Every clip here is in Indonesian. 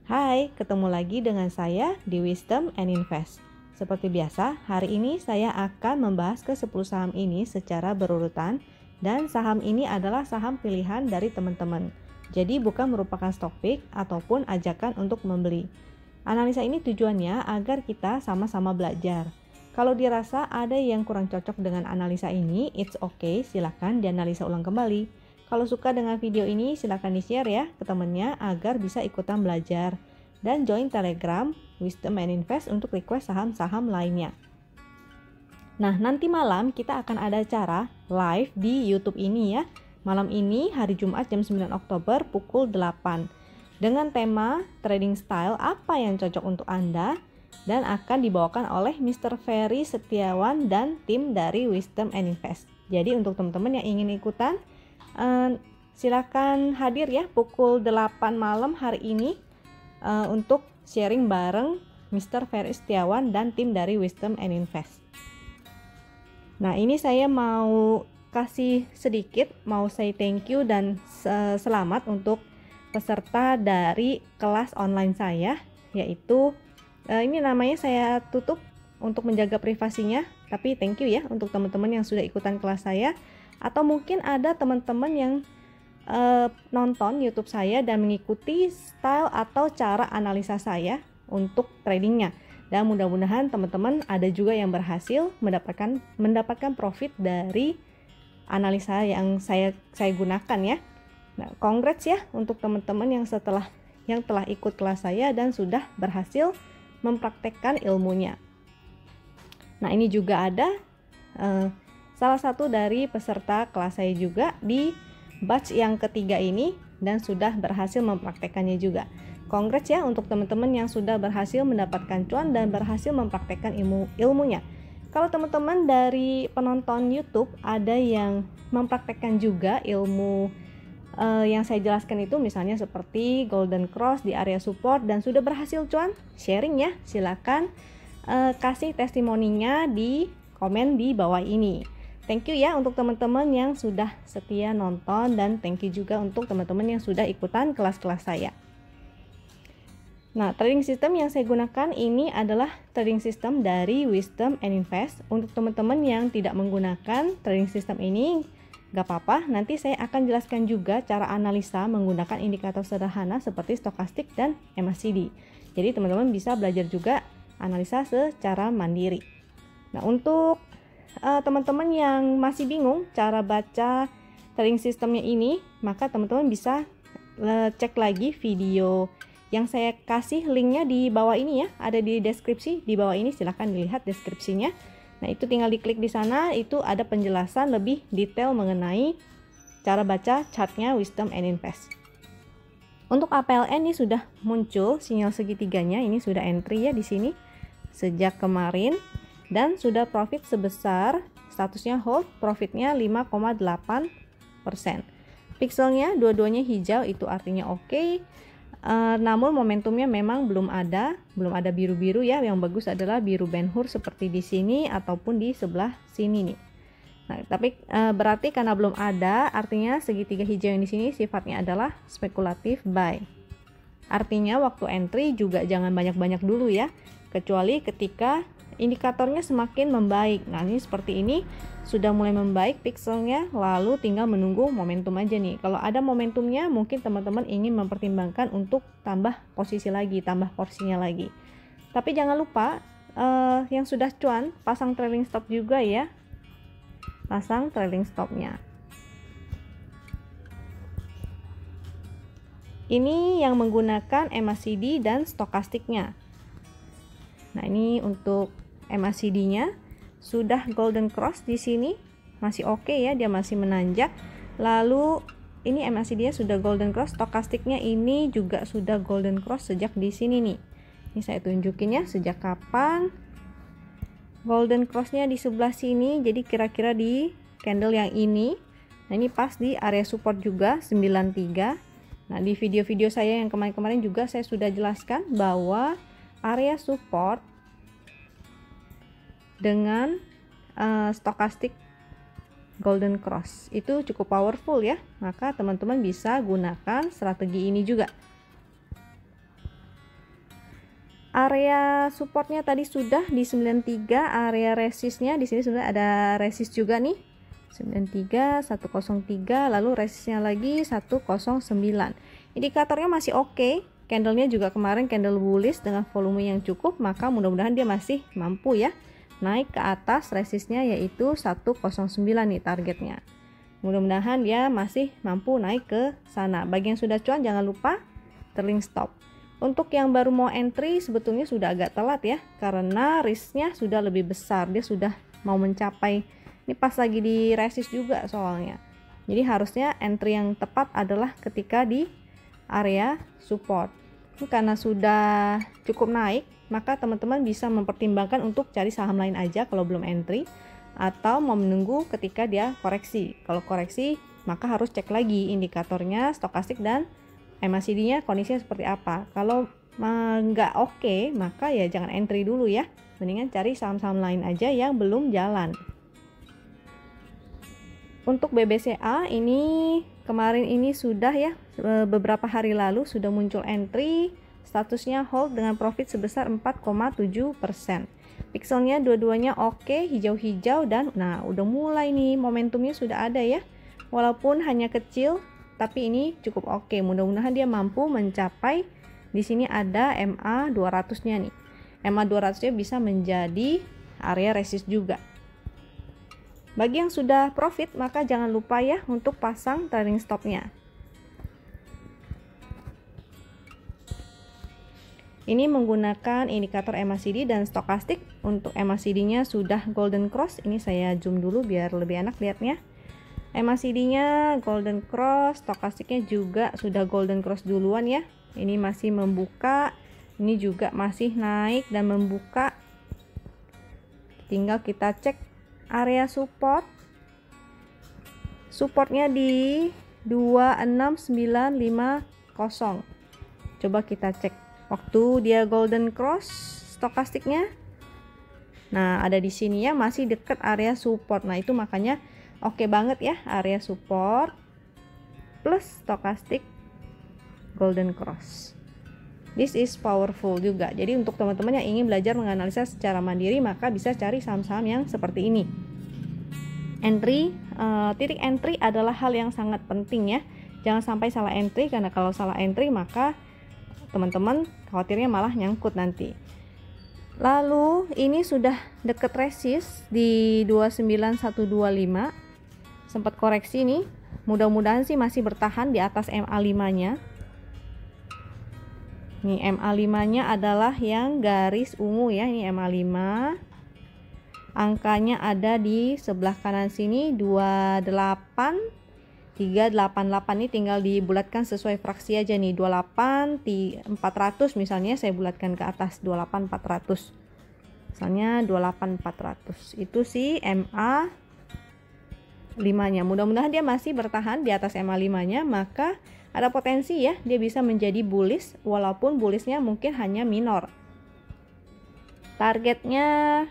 Hai, ketemu lagi dengan saya di Wisdom and Invest. Seperti biasa, hari ini saya akan membahas ke 10 saham ini secara berurutan dan saham ini adalah saham pilihan dari teman-teman. Jadi bukan merupakan stock pick ataupun ajakan untuk membeli. Analisa ini tujuannya agar kita sama-sama belajar. Kalau dirasa ada yang kurang cocok dengan analisa ini, it's okay, silakan dianalisa ulang kembali. Kalau suka dengan video ini, silakan di-share ya ke temannya agar bisa ikutan belajar. Dan join Telegram Wisdom and Invest untuk request saham-saham lainnya. Nah, nanti malam kita akan ada acara live di YouTube ini ya. Malam ini hari Jumat jam 9 Oktober pukul 8. Dengan tema trading style apa yang cocok untuk Anda dan akan dibawakan oleh Mr. Ferry Setiawan dan tim dari Wisdom and Invest. Jadi untuk teman-teman yang ingin ikutan, silakan hadir ya pukul 8 malam hari ini untuk sharing bareng Mr. Ferry Setiawan dan tim dari Wisdom and Invest. Nah, ini saya mau kasih sedikit, mau say thank you dan selamat untuk peserta dari kelas online saya, yaitu ini namanya saya tutup untuk menjaga privasinya, tapi thank you ya untuk teman-teman yang sudah ikutan kelas saya. Atau mungkin ada teman-teman yang nonton YouTube saya dan mengikuti style atau cara analisa saya untuk tradingnya. Dan mudah-mudahan teman-teman ada juga yang berhasil mendapatkan profit dari analisa yang saya gunakan ya. Nah, congrats ya untuk teman-teman yang telah ikut kelas saya dan sudah berhasil mempraktekkan ilmunya. Nah, ini juga ada salah satu dari peserta kelas saya juga di batch yang ketiga ini dan sudah berhasil mempraktekannya juga. Congrats ya untuk teman-teman yang sudah berhasil mendapatkan cuan dan berhasil mempraktekkan ilmunya. Kalau teman-teman dari penonton YouTube ada yang mempraktekkan juga ilmu yang saya jelaskan itu, misalnya seperti Golden Cross di area support dan sudah berhasil cuan, sharing ya. Silakan kasih testimoninya di komen di bawah ini. Thank you ya untuk teman-teman yang sudah setia nonton dan thank you juga untuk teman-teman yang sudah ikutan kelas-kelas saya. Nah, trading system yang saya gunakan ini adalah trading system dari Wisdom and Invest. Untuk teman-teman yang tidak menggunakan trading system ini, gak apa-apa, nanti saya akan jelaskan juga cara analisa menggunakan indikator sederhana seperti stokastik dan MACD. Jadi teman-teman bisa belajar juga analisa secara mandiri. Nah, untuk teman-teman yang masih bingung cara baca trading systemnya ini, maka teman-teman bisa cek lagi video yang saya kasih linknya di bawah ini ya, ada di deskripsi di bawah ini, silahkan dilihat deskripsinya. Nah, itu tinggal diklik di sana, itu ada penjelasan lebih detail mengenai cara baca chartnya Wisdom and Invest. Untuk APLN ini sudah muncul sinyal segitiganya, ini sudah entry ya di sini sejak kemarin. Dan sudah profit sebesar, statusnya hold, profitnya 5,8%. Pixelnya dua-duanya hijau, itu artinya oke. Namun momentumnya memang belum ada biru-biru ya. Yang bagus adalah biru Ben Hur seperti di sini ataupun di sebelah sini nih. Nah, tapi berarti karena belum ada, artinya segitiga hijau yang di sini sifatnya adalah spekulatif buy. Artinya waktu entry juga jangan banyak-banyak dulu ya, kecuali ketika indikatornya semakin membaik. Nah, ini seperti ini sudah mulai membaik pixelnya, lalu tinggal menunggu momentum aja nih. Kalau ada momentumnya, mungkin teman-teman ingin mempertimbangkan untuk tambah posisi lagi, tambah porsinya lagi. Tapi jangan lupa yang sudah cuan pasang trailing stop juga ya. Pasang trailing stopnya. Ini yang menggunakan MACD dan stokastiknya. Nah, ini untuk MACD-nya sudah golden cross di sini, masih oke ya, dia masih menanjak. Lalu ini MACD-nya sudah golden cross, stokastiknya ini juga sudah golden cross sejak di sini nih. Ini saya tunjukin ya sejak kapan. Golden cross-nya di sebelah sini, jadi kira-kira di candle yang ini. Nah, ini pas di area support juga 93. Nah, di video-video saya yang kemarin-kemarin juga saya sudah jelaskan bahwa area support dengan stokastik golden cross itu cukup powerful ya, maka teman-teman bisa gunakan strategi ini juga. Area supportnya tadi sudah di 93, area resistnya di sini sudah ada resist juga nih. 93, 103, lalu resistnya lagi 109. Indikatornya masih oke. Candlenya juga kemarin candle bullish dengan volume yang cukup, maka mudah-mudahan dia masih mampu ya naik ke atas resistnya, yaitu 109 nih targetnya. Mudah-mudahan dia masih mampu naik ke sana. Bagi yang sudah cuan jangan lupa trailing stop. Untuk yang baru mau entry sebetulnya sudah agak telat ya, karena risknya sudah lebih besar. Dia sudah mau mencapai, ini pas lagi di resist juga soalnya. Jadi harusnya entry yang tepat adalah ketika di area support. Ini karena sudah cukup naik, maka teman-teman bisa mempertimbangkan untuk cari saham lain aja kalau belum entry, atau mau menunggu ketika dia koreksi. Kalau koreksi maka harus cek lagi indikatornya, stokastik dan MACD-nya kondisinya seperti apa. Kalau nggak oke, maka ya jangan entry dulu ya. Mendingan cari saham-saham lain aja yang belum jalan. Untuk BBCA ini kemarin ini sudah ya, beberapa hari lalu sudah muncul entry, statusnya hold dengan profit sebesar 4,7%. Pixelnya dua-duanya oke, hijau-hijau, dan nah udah mulai nih momentumnya sudah ada ya. Walaupun hanya kecil, tapi ini cukup oke. Mudah-mudahan dia mampu mencapai, di sini ada MA 200-nya nih. MA 200-nya bisa menjadi area resist juga. Bagi yang sudah profit, maka jangan lupa ya untuk pasang trailing stopnya. Ini menggunakan indikator MACD dan stokastik. Untuk MACD-nya sudah golden cross. Ini saya zoom dulu biar lebih enak lihatnya. MACD-nya golden cross, stokastiknya juga sudah golden cross duluan ya. Ini masih membuka, ini juga masih naik dan membuka. Tinggal kita cek area support. Supportnya di 26950. Coba kita cek waktu dia golden cross stokastiknya. Nah, ada di sini ya, masih dekat area support. Nah, itu makanya oke banget ya, area support plus stokastik golden cross. This is powerful juga. Jadi untuk teman-teman yang ingin belajar menganalisa secara mandiri, maka bisa cari saham-saham yang seperti ini. Entry, titik entry adalah hal yang sangat penting ya. Jangan sampai salah entry, karena kalau salah entry maka teman-teman khawatirnya malah nyangkut nanti. Lalu ini sudah deket resist di 29125. Sempat koreksi nih, mudah-mudahan sih masih bertahan di atas MA5-nya. Nih MA5-nya adalah yang garis ungu ya, ini MA5. Angkanya ada di sebelah kanan sini 28388. Ini tinggal dibulatkan sesuai fraksi aja nih, 28 400 misalnya saya bulatkan ke atas 28400. Misalnya 28400. Itu sih MA 5-nya. Mudah-mudahan dia masih bertahan di atas MA 5-nya, maka ada potensi ya dia bisa menjadi bullish, walaupun bullishnya mungkin hanya minor. Targetnya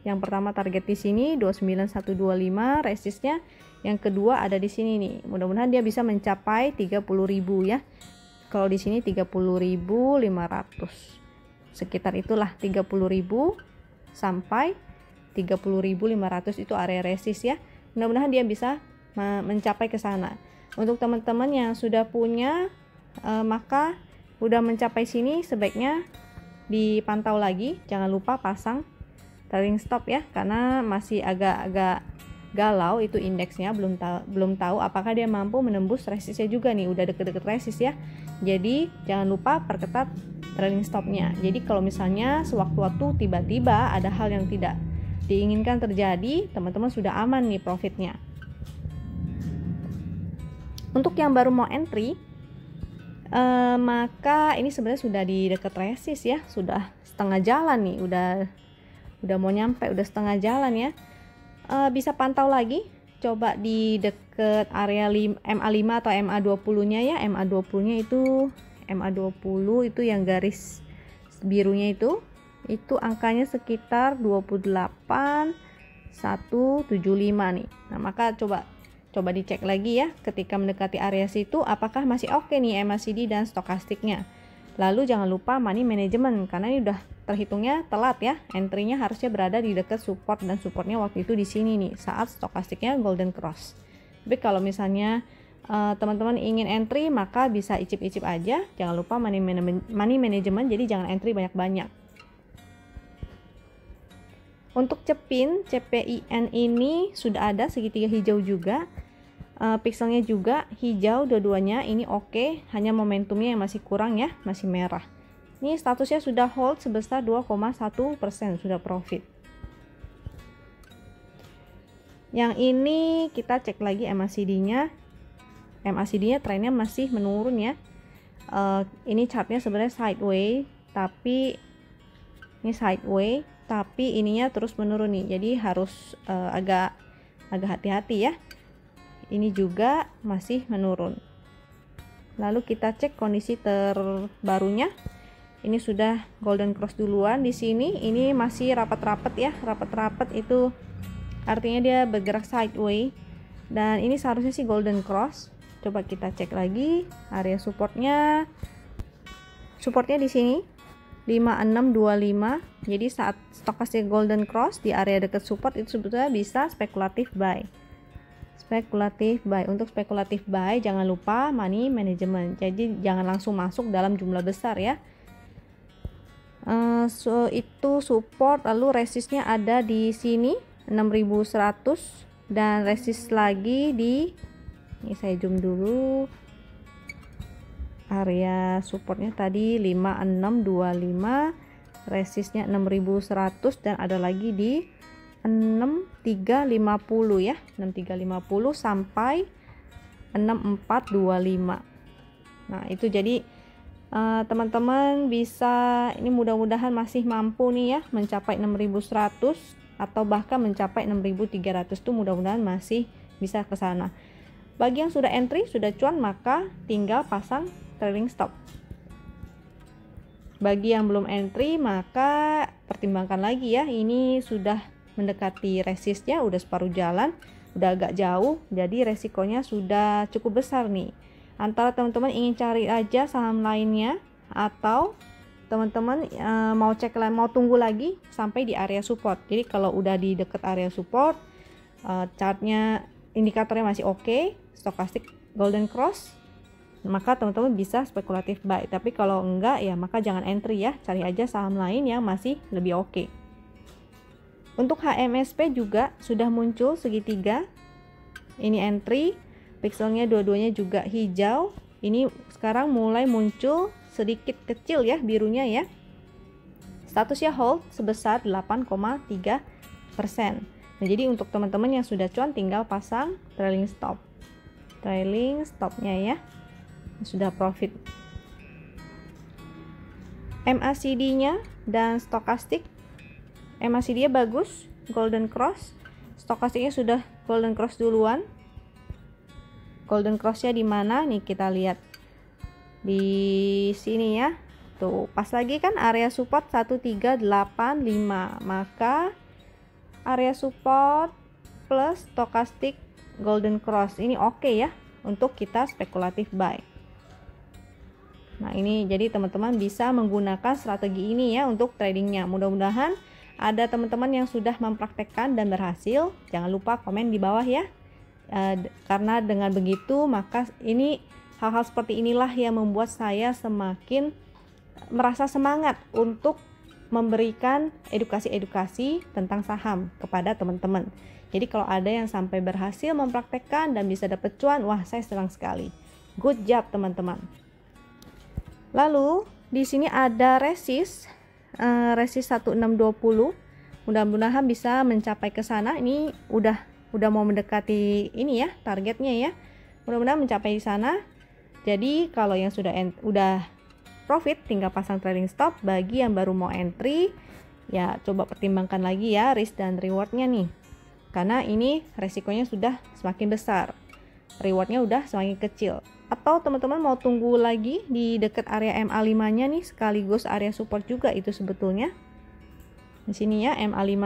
yang pertama target di sini 29125, resistnya yang kedua ada di sini nih. Mudah-mudahan dia bisa mencapai 30.000 ya. Kalau di sini 30.500. Sekitar itulah 30.000 sampai 30.500 itu area resist ya. Mudah-mudahan dia bisa mencapai ke sana. Untuk teman-teman yang sudah punya maka udah mencapai sini, sebaiknya dipantau lagi. Jangan lupa pasang trailing stop ya, karena masih agak-agak galau itu indeksnya, belum tahu apakah dia mampu menembus resistnya juga nih. Udah deket-deket resist ya. Jadi jangan lupa perketat trailing stopnya. Jadi kalau misalnya sewaktu-waktu tiba-tiba ada hal yang tidak diinginkan terjadi, teman-teman sudah aman nih profitnya. Untuk yang baru mau entry, maka ini sebenarnya sudah di dekat resist ya, sudah setengah jalan nih, udah mau nyampe, udah setengah jalan ya. Bisa pantau lagi, coba di dekat area MA5 atau MA20-nya ya. MA20-nya itu MA20 itu yang garis birunya itu angkanya sekitar 28.175 nih. Nah, maka coba dicek lagi ya ketika mendekati area situ apakah masih oke nih MACD dan stokastiknya. Lalu jangan lupa money management, karena ini udah terhitungnya telat ya. Entry-nya harusnya berada di dekat support, dan supportnya waktu itu di sini nih saat stokastiknya golden cross. Tapi kalau misalnya teman-teman ingin entry, maka bisa icip-icip aja. Jangan lupa money management, jadi jangan entry banyak-banyak. Untuk cepin CPIN ini sudah ada segitiga hijau juga. Pixelnya juga hijau dua-duanya, ini oke, hanya momentumnya yang masih kurang ya, masih merah. Ini statusnya sudah hold sebesar 2,1%, sudah profit. Yang ini kita cek lagi MACD-nya. MACD-nya trennya masih menurun ya. Ini chartnya sebenarnya sideways, tapi ini sideways, tapi ininya terus menurun nih. Jadi harus agak hati-hati ya. Ini juga masih menurun. Lalu kita cek kondisi terbarunya. Ini sudah golden cross duluan di sini. Ini masih rapat-rapat ya. Rapat-rapat itu artinya dia bergerak sideways. Dan ini seharusnya sih golden cross. Coba kita cek lagi area supportnya. Supportnya di sini 5625. Jadi saat stokastik golden cross di area dekat support itu sebetulnya bisa spekulatif buy. Untuk spekulatif buy jangan lupa money management, jadi jangan langsung masuk dalam jumlah besar ya. So itu support, lalu resistnya ada di sini 6100 dan resist lagi di ini, saya zoom dulu, area supportnya tadi 5625, resistnya 6100 dan ada lagi di 6350 ya, 6350 sampai 6425. Nah itu jadi teman-teman bisa, ini mudah-mudahan masih mampu nih ya mencapai 6100 atau bahkan mencapai 6300 tuh, mudah-mudahan masih bisa ke sana. Bagi yang sudah entry, sudah cuan, maka tinggal pasang trailing stop. Bagi yang belum entry, maka pertimbangkan lagi ya, ini sudah mendekati resistnya, udah separuh jalan, udah agak jauh, jadi resikonya sudah cukup besar nih. Antara teman-teman ingin cari aja saham lainnya, atau teman-teman mau tunggu lagi sampai di area support. Jadi kalau udah di dekat area support, chartnya, indikatornya masih oke, stokastik golden cross, maka teman-teman bisa spekulatif buy. Tapi kalau enggak ya maka jangan entry ya, cari aja saham lain yang masih lebih oke. Untuk HMSP juga sudah muncul segitiga. Ini entry, pixelnya dua-duanya juga hijau. Ini sekarang mulai muncul sedikit kecil ya birunya ya. Statusnya hold sebesar 8,3%. Nah, jadi untuk teman-teman yang sudah cuan tinggal pasang trailing stop. Trailing stopnya ya. Sudah profit. MACD-nya dan stokastik, MACD-nya bagus, golden cross, stokastiknya sudah golden cross duluan. Golden cross-nya di mana nih, kita lihat di sini ya. Tuh, pas lagi kan area support 1385. Maka area support plus stokastik golden cross ini oke ya untuk kita spekulatif buy. Nah, ini jadi teman-teman bisa menggunakan strategi ini ya untuk tradingnya. Mudah-mudahan ada teman-teman yang sudah mempraktekkan dan berhasil. Jangan lupa komen di bawah ya. Karena dengan begitu maka ini hal-hal seperti inilah yang membuat saya semakin merasa semangat untuk memberikan edukasi-edukasi tentang saham kepada teman-teman. Jadi kalau ada yang sampai berhasil mempraktekkan dan bisa dapat cuan, wah saya senang sekali. Good job teman-teman. Lalu di sini ada resist 1620. Mudah-mudahan bisa mencapai ke sana. Ini udah mau mendekati ini ya targetnya ya. Mudah-mudahan mencapai di sana. Jadi kalau yang udah profit tinggal pasang trailing stop. Bagi yang baru mau entry ya coba pertimbangkan lagi ya risk dan rewardnya nih, karena ini resikonya sudah semakin besar, rewardnya udah semakin kecil. Atau teman-teman mau tunggu lagi di dekat area MA5 nya nih, sekaligus area support juga itu sebetulnya di sini ya. MA5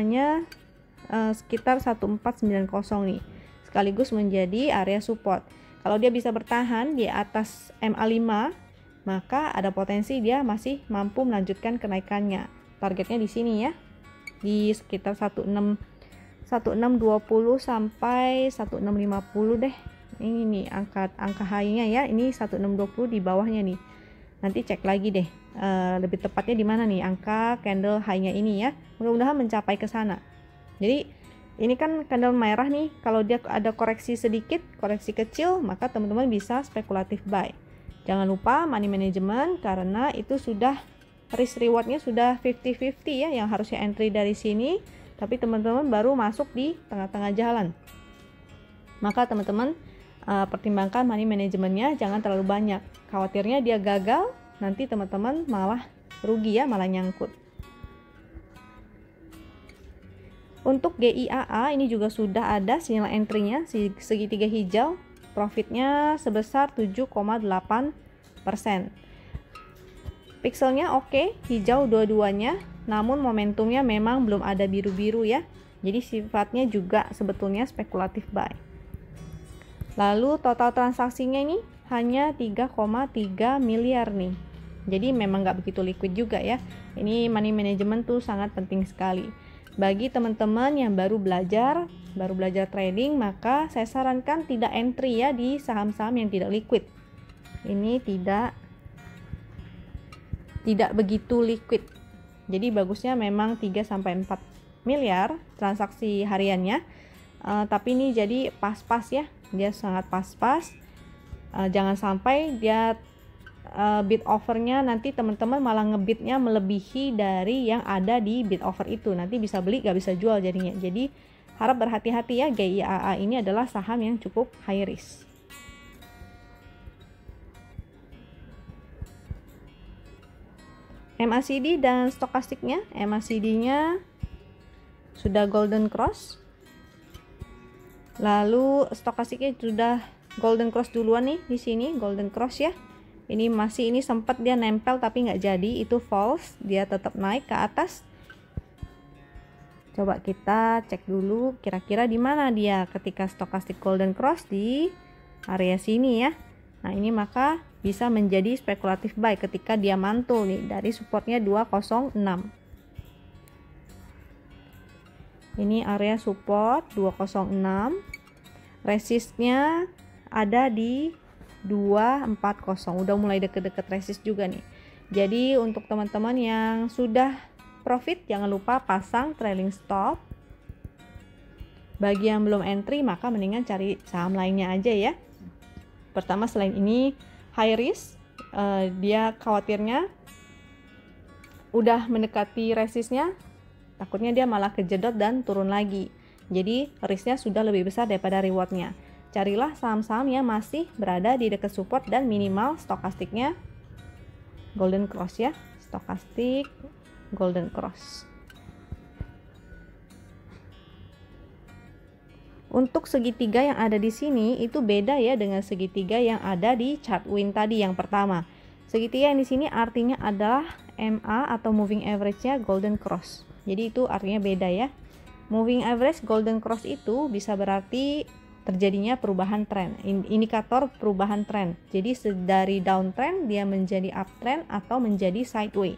nya sekitar 1490 nih, sekaligus menjadi area support. Kalau dia bisa bertahan di atas MA5 maka ada potensi dia masih mampu melanjutkan kenaikannya. Targetnya di sini ya, di sekitar 1620 sampai 1650 deh. Ini nih angka high-nya ya, ini 1620 di bawahnya nih. Nanti cek lagi deh, lebih tepatnya di mana nih angka candle high-nya ini ya. Mudah-mudahan mencapai ke sana. Jadi ini kan candle merah nih, kalau dia ada koreksi sedikit, koreksi kecil, maka teman-teman bisa spekulatif buy. Jangan lupa money management, karena itu sudah risk rewardnya sudah 50-50 ya, yang harusnya entry dari sini, tapi teman-teman baru masuk di tengah-tengah jalan. Maka teman-teman pertimbangkan money managementnya, jangan terlalu banyak. Khawatirnya dia gagal, nanti teman-teman malah rugi ya, malah nyangkut. Untuk GIAA ini juga sudah ada sinyal entry-nya, segitiga hijau, profitnya sebesar 7,8%. Pixelnya oke, hijau dua-duanya, namun momentumnya memang belum ada biru-biru ya. Jadi sifatnya juga sebetulnya spekulatif buy. Lalu total transaksinya ini hanya 3,3 miliar nih. Jadi memang nggak begitu liquid juga ya. Ini money management tuh sangat penting sekali. Bagi teman-teman yang baru belajar trading, maka saya sarankan tidak entry ya di saham-saham yang tidak liquid. Ini tidak begitu liquid. Jadi bagusnya memang 3-4 miliar transaksi hariannya. Tapi ini jadi pas-pas ya. Dia sangat pas-pas. Jangan sampai dia bid offernya nanti teman-teman malah ngebidnya melebihi dari yang ada di bid offer itu, nanti bisa beli gak bisa jual jadinya. Jadi harap berhati-hati ya, GIAA ini adalah saham yang cukup high risk. MACD dan stokastiknya, MACD-nya sudah golden cross, lalu stokastiknya sudah golden cross duluan nih, di sini golden cross ya. Ini sempat dia nempel tapi nggak jadi, itu false, dia tetap naik ke atas. Coba kita cek dulu kira-kira di mana dia ketika stokastik golden cross, di area sini ya. Nah ini maka bisa menjadi spekulatif buy ketika dia mantul nih dari supportnya 206. Ini area support 206, resistnya ada di 240, udah mulai deket-deket resist juga nih. Jadi untuk teman-teman yang sudah profit, jangan lupa pasang trailing stop. Bagi yang belum entry, maka mendingan cari saham lainnya aja ya. Pertama, selain ini high risk, dia khawatirnya udah mendekati resistnya, takutnya dia malah kejedot dan turun lagi. Jadi risknya sudah lebih besar daripada rewardnya. Carilah saham-saham yang masih berada di dekat support dan minimal stokastiknya golden cross ya, stokastik golden cross. Untuk segitiga yang ada di sini itu beda ya dengan segitiga yang ada di chart win tadi yang pertama. Segitiga yang di sini artinya adalah MA atau moving average-nya golden cross. Jadi itu artinya beda ya. Moving average golden cross itu bisa berarti terjadinya perubahan tren, indikator perubahan tren. Jadi dari downtrend dia menjadi uptrend atau menjadi sideway.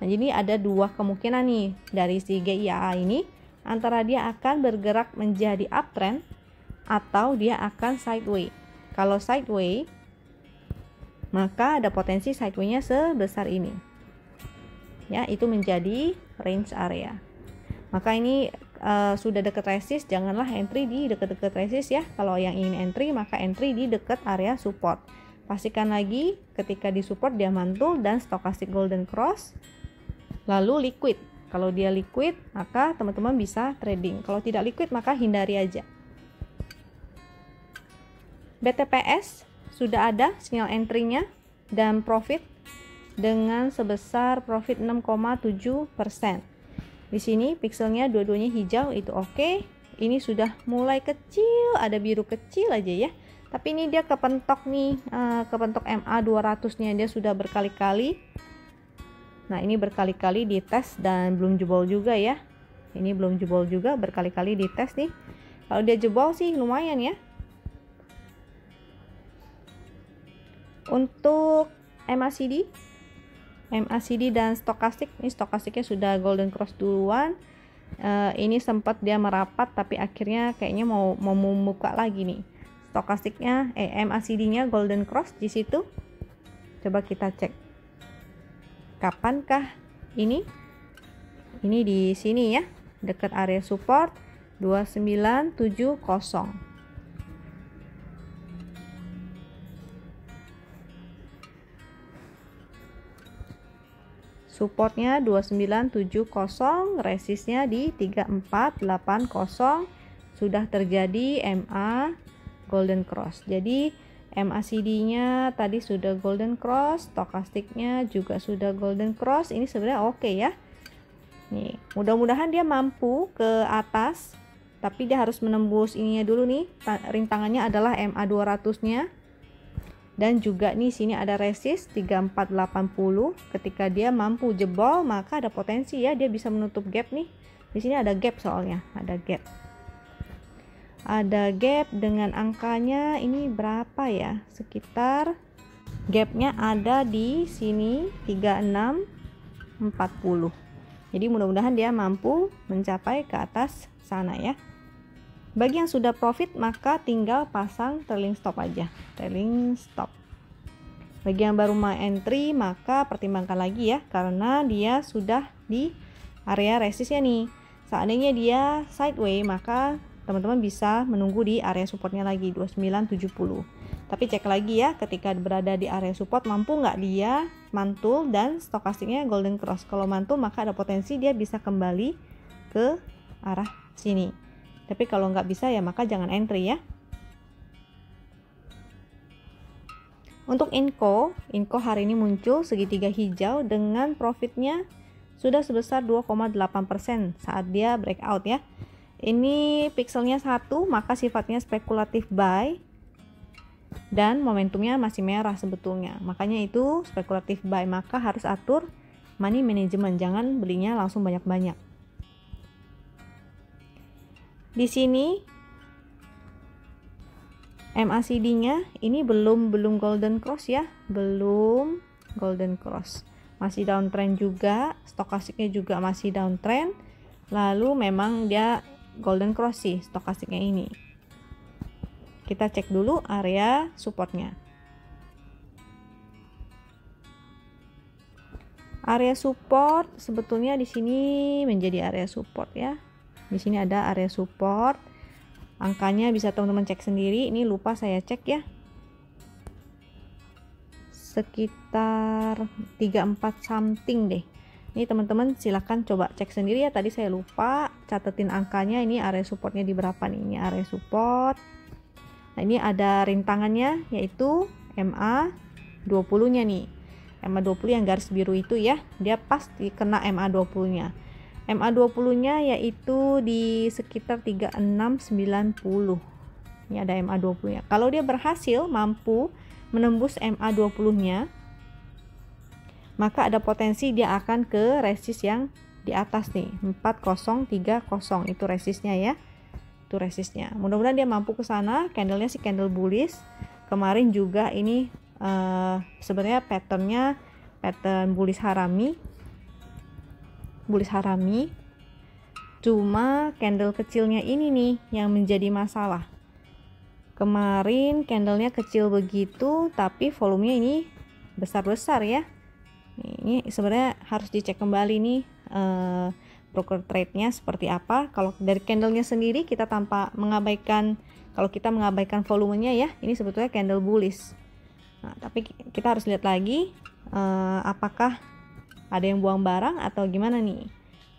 Nah, jadi ada dua kemungkinan nih dari si GIAA ini, antara dia akan bergerak menjadi uptrend atau dia akan sideway. Kalau sideway, maka ada potensi sideway-nya sebesar ini. Ya, itu menjadi range area. Maka ini sudah dekat resist, janganlah entry di dekat-dekat resist ya. Kalau yang ingin entry, maka entry di dekat area support. Pastikan lagi ketika di support dia mantul dan stokastik golden cross, lalu liquid. Kalau dia liquid, maka teman-teman bisa trading. Kalau tidak liquid, maka hindari aja. BTPS sudah ada sinyal entry-nya dan profit dengan sebesar profit 6,7%. Di sini pixelnya dua-duanya hijau, itu oke. Ini sudah mulai kecil, ada biru kecil aja ya. Tapi ini dia kepentok nih, kepentok MA 200-nya dia sudah berkali-kali. Nah, ini berkali-kali dites dan belum jebol juga ya. Ini belum jebol juga, berkali-kali dites nih. Kalau dia jebol sih lumayan ya. Untuk MACD dan stokastik. Ini stokastiknya sudah golden cross duluan. Ini sempat dia merapat tapi akhirnya kayaknya mau membuka lagi nih. Stokastiknya MACD-nya golden cross di situ. Coba kita cek. Kapankah ini? Ini di sini ya, dekat area support 2970. Supportnya 2970, resistnya di 3480. Sudah terjadi MA golden cross. Jadi MACD-nya tadi sudah golden cross, stokastiknya juga sudah golden cross. Ini sebenarnya oke ya. Nih, mudah-mudahan dia mampu ke atas, tapi dia harus menembus ininya dulu nih. Rintangannya adalah MA 200-nya. Dan juga nih sini ada resist 3480. Ketika dia mampu jebol, maka ada potensi ya dia bisa menutup gap nih. Di sini ada gap soalnya, ada gap. Ada gap dengan angkanya ini berapa ya? Sekitar gapnya ada di sini 3640. Jadi mudah-mudahan dia mampu mencapai ke atas sana ya. Bagi yang sudah profit maka tinggal pasang trailing stop aja, trailing stop. Bagi yang baru mau entry maka pertimbangkan lagi ya, karena dia sudah di area resistnya nih. Seandainya dia sideways maka teman-teman bisa menunggu di area supportnya lagi 2970. Tapi cek lagi ya, ketika berada di area support mampu nggak dia mantul dan stokastiknya golden cross. Kalau mantul maka ada potensi dia bisa kembali ke arah sini. Tapi kalau nggak bisa ya maka jangan entry ya. Untuk Inco hari ini muncul segitiga hijau dengan profitnya sudah sebesar 2,8% saat dia breakout ya. Ini pixelnya 1, maka sifatnya spekulatif buy dan momentumnya masih merah sebetulnya. Makanya itu spekulatif buy, maka harus atur money management, jangan belinya langsung banyak-banyak. Di sini MACD-nya ini belum golden cross ya, belum golden cross. Masih downtrend juga, stokastiknya juga masih downtrend. Lalu memang dia golden cross sih stokastiknya ini. Kita cek dulu area supportnya. Area support sebetulnya di sini menjadi area support ya. Di sini ada area support. Angkanya bisa teman-teman cek sendiri. Ini lupa saya cek ya. Sekitar 34 something deh. Ini teman-teman silahkan coba cek sendiri ya. Tadi saya lupa catetin angkanya. Ini area supportnya di berapa nih? Ini area support. Nah, ini ada rintangannya yaitu MA 20-nya nih. MA 20 yang garis biru itu ya. Dia pasti kena MA 20-nya. MA 20-nya yaitu di sekitar 3690. Ini ada MA 20-nya. Kalau dia berhasil mampu menembus MA 20-nya, maka ada potensi dia akan ke resist yang di atas nih, 4030. Itu resistnya ya. Itu resistnya. Mudah-mudahan dia mampu ke sana. Candlenya sih candle bullish. Kemarin juga ini sebenarnya patternnya pattern bullish harami. Cuma candle kecilnya ini nih yang menjadi masalah. Kemarin candlenya kecil begitu tapi volumenya ini besar-besar ya. Ini sebenarnya harus dicek kembali nih broker trade-nya seperti apa. Kalau dari candlenya sendiri kita tanpa mengabaikan, kalau kita mengabaikan volumenya ya, ini sebetulnya candle bullish. Nah, tapi kita harus lihat lagi apakah ada yang buang barang atau gimana nih.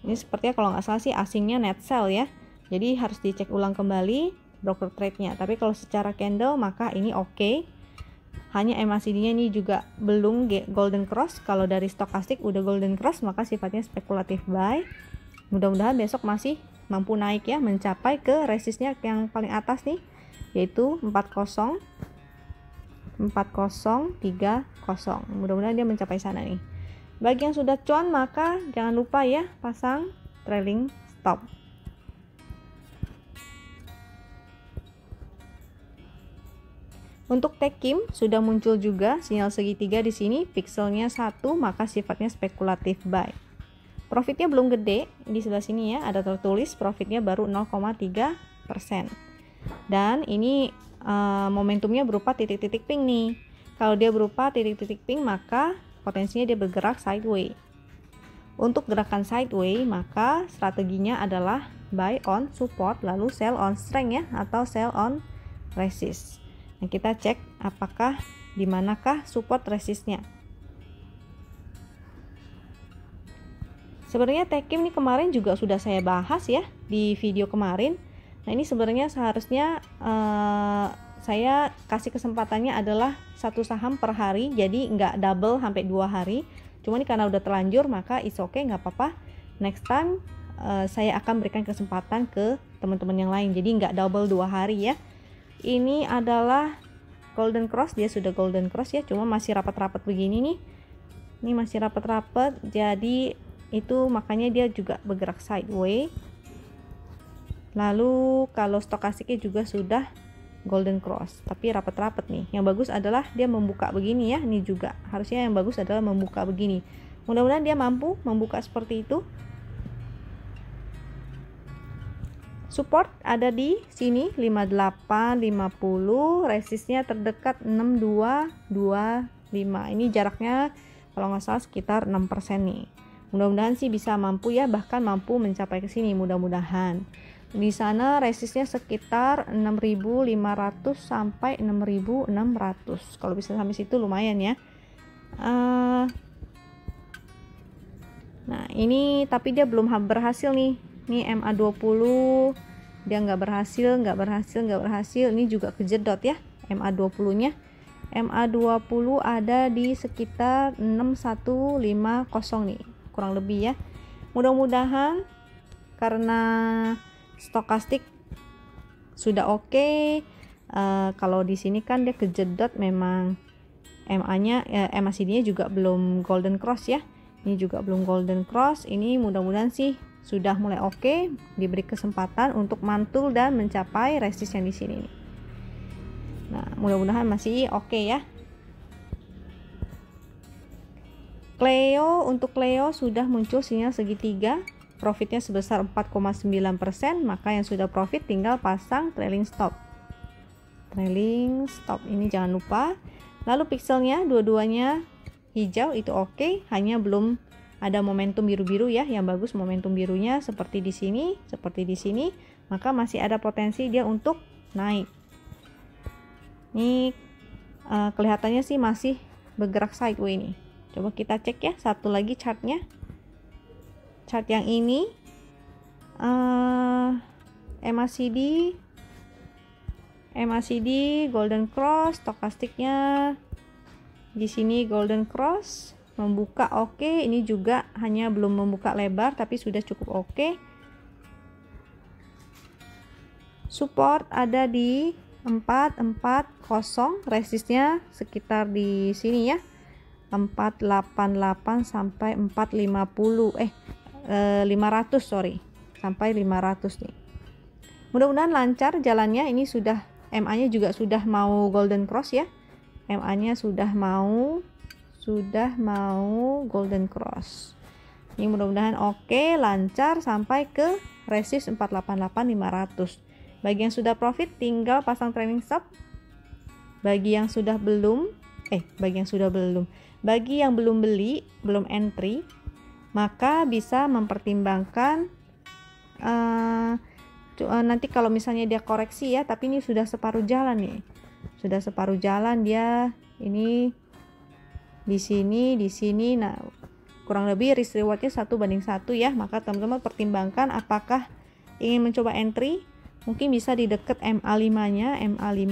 Ini sepertinya kalau nggak salah sih asingnya net sell ya. Jadi harus dicek ulang kembali broker trade-nya. Tapi kalau secara candle maka ini oke. Hanya MACD-nya ini juga belum golden cross. Kalau dari stokastik udah golden cross maka sifatnya spekulatif buy. Mudah-mudahan besok masih mampu naik ya, mencapai ke resistnya yang paling atas nih, yaitu 4030. Mudah-mudahan dia mencapai sana nih. Bagi yang sudah cuan maka jangan lupa ya pasang trailing stop. Untuk Tekim sudah muncul juga sinyal segitiga di sini, pixelnya 1, maka sifatnya spekulatif buy. Profitnya belum gede, di sebelah sini ya ada tertulis profitnya baru 0,3%. Dan ini momentumnya berupa titik-titik pink nih. Kalau dia berupa titik-titik pink, maka potensinya dia bergerak sideways. Untuk gerakan sideways, maka strateginya adalah buy on support lalu sell on strength ya, atau sell on resist. Nah, kita cek apakah di manakah support resistnya. Sebenarnya Tekim ini kemarin juga sudah saya bahas ya di video kemarin. Nah, ini sebenarnya seharusnya saya kasih kesempatannya adalah satu saham per hari, jadi nggak double sampai 2 hari. Cuma ini karena udah terlanjur, maka it's okay, nggak apa-apa. Next time saya akan berikan kesempatan ke teman-teman yang lain, jadi nggak double 2 hari ya. Ini adalah golden cross, dia sudah golden cross ya, cuma masih rapat-rapat begini nih. Ini masih rapat-rapat, jadi itu makanya dia juga bergerak sideways. Lalu kalau stokastiknya juga sudah golden cross, tapi rapat-rapat nih. Yang bagus adalah dia membuka begini ya, ini juga harusnya yang bagus adalah membuka begini. Mudah-mudahan dia mampu membuka seperti itu. Support ada di sini 58.50, resistnya terdekat 6225. Ini jaraknya kalau nggak salah sekitar 6% nih. Mudah-mudahan sih bisa mampu ya, bahkan mampu mencapai ke sini mudah-mudahan. Di sana resistnya sekitar 6.500 sampai 6.600. Kalau bisa sampai situ lumayan ya. Nah, ini tapi dia belum berhasil nih. Ini MA20 dia nggak berhasil. Ini juga kejedot ya MA20 nya. MA20 ada di sekitar 6150 nih kurang lebih ya. Mudah-mudahan karena stokastik sudah oke. Kalau di sini kan dia kejedot, memang MA-nya MACD-nya juga belum golden cross ya. Ini juga belum golden cross. Ini mudah-mudahan sih sudah mulai oke, diberi kesempatan untuk mantul dan mencapai resist yang di sini nih. Nah, mudah-mudahan masih oke ya. Cleo, untuk Cleo sudah muncul sinyal segitiga, profitnya sebesar 4,9%, maka yang sudah profit tinggal pasang trailing stop. Trailing stop ini jangan lupa. Lalu pixelnya dua-duanya hijau, itu oke, hanya belum ada momentum biru-biru ya. Yang bagus momentum birunya seperti di sini, maka masih ada potensi dia untuk naik. Ini kelihatannya sih masih bergerak sideways nih. Coba kita cek ya satu lagi chartnya. Chart yang ini MACD golden cross, stokastiknya di sini golden cross, membuka oke. Ini juga hanya belum membuka lebar tapi sudah cukup oke. Support ada di 440, resistnya sekitar di sini ya, 488 sampai 450 500 sampai 500 nih. Mudah-mudahan lancar jalannya. Ini sudah MA-nya juga sudah mau golden cross ya. MA-nya sudah mau golden cross. Ini mudah-mudahan oke, lancar sampai ke resist 488 500. Bagi yang sudah profit tinggal pasang trailing stop. Bagi yang belum beli, belum entry, maka bisa mempertimbangkan nanti kalau misalnya dia koreksi ya, tapi ini sudah separuh jalan nih. Sudah separuh jalan dia ini di sini. Nah, kurang lebih risk rewardnya 1:1 ya. Maka teman-teman pertimbangkan apakah ingin mencoba entry. Mungkin bisa di dekat MA5-nya, MA5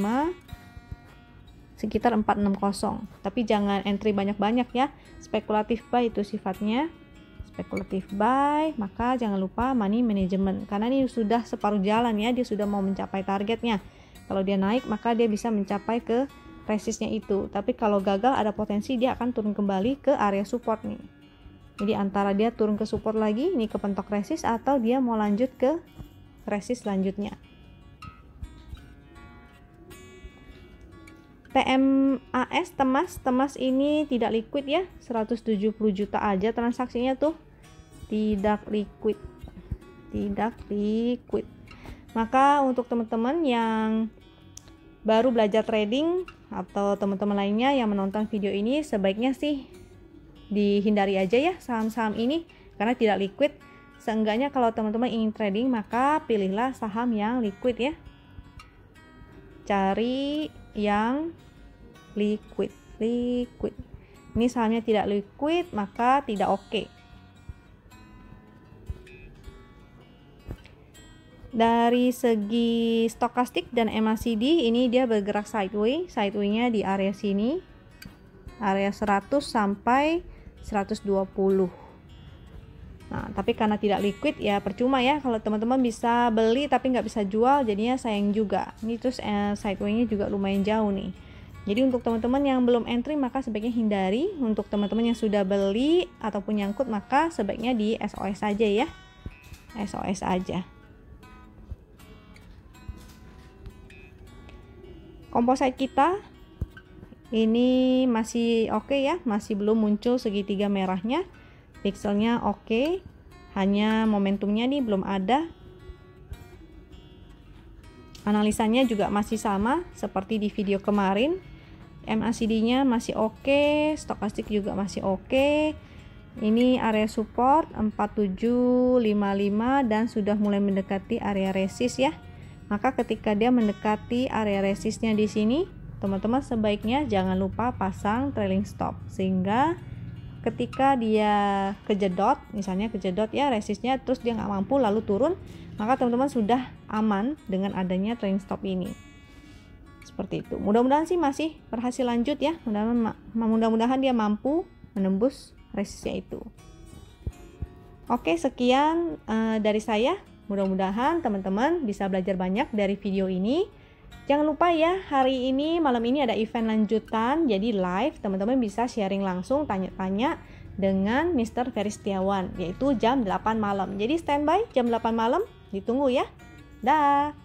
sekitar 460. Tapi jangan entry banyak-banyak ya. Spekulatif buy itu sifatnya. Spekulatif buy, maka jangan lupa money management. Karena ini sudah separuh jalan ya, dia sudah mau mencapai targetnya. Kalau dia naik, maka dia bisa mencapai ke resistnya itu. Tapi kalau gagal, ada potensi dia akan turun kembali ke area support nih. Jadi antara dia turun ke support lagi, ini ke pentok resist, atau dia mau lanjut ke resist selanjutnya. Temas ini tidak liquid ya, 170 juta aja transaksinya tuh, tidak liquid. Maka untuk teman-teman yang baru belajar trading atau teman-teman lainnya yang menonton video ini, sebaiknya sih dihindari aja ya saham-saham ini karena tidak liquid. Seenggaknya kalau teman-teman ingin trading, maka pilihlah saham yang liquid ya. Cari yang liquid. Ini sahamnya tidak liquid, maka tidak oke. Dari segi stokastik dan MACD, ini dia bergerak sideway-nya di area sini, area 100 sampai 120. Nah, tapi karena tidak liquid ya percuma ya kalau teman-teman bisa beli tapi nggak bisa jual, jadinya sayang juga. Ini terus sideway-nya juga lumayan jauh nih. Jadi untuk teman-teman yang belum entry maka sebaiknya hindari. Untuk teman-teman yang sudah beli ataupun nyangkut maka sebaiknya di SOS aja ya. SOS aja. Composite kita ini masih oke ya, masih belum muncul segitiga merahnya. Pixelnya oke, hanya momentumnya nih belum ada. Analisanya juga masih sama seperti di video kemarin. MACD-nya masih oke, stokastik juga masih oke. Ini area support 4755 dan sudah mulai mendekati area resist ya. Maka ketika dia mendekati area resistnya di sini, teman-teman sebaiknya jangan lupa pasang trailing stop, sehingga ketika dia kejedot, misalnya kejedot ya resistnya, terus dia nggak mampu lalu turun, maka teman-teman sudah aman dengan adanya trailing stop ini. Seperti itu. Mudah-mudahan sih masih berhasil lanjut ya. Mudah-mudahan dia mampu menembus resistnya itu. Oke, sekian dari saya. Mudah-mudahan teman-teman bisa belajar banyak dari video ini. Jangan lupa ya, hari ini malam ini ada event lanjutan, jadi live, teman-teman bisa sharing langsung, tanya-tanya dengan Mr. Ferry Setiawan, yaitu jam 8 malam. Jadi standby jam 8 malam, ditunggu ya. Dah.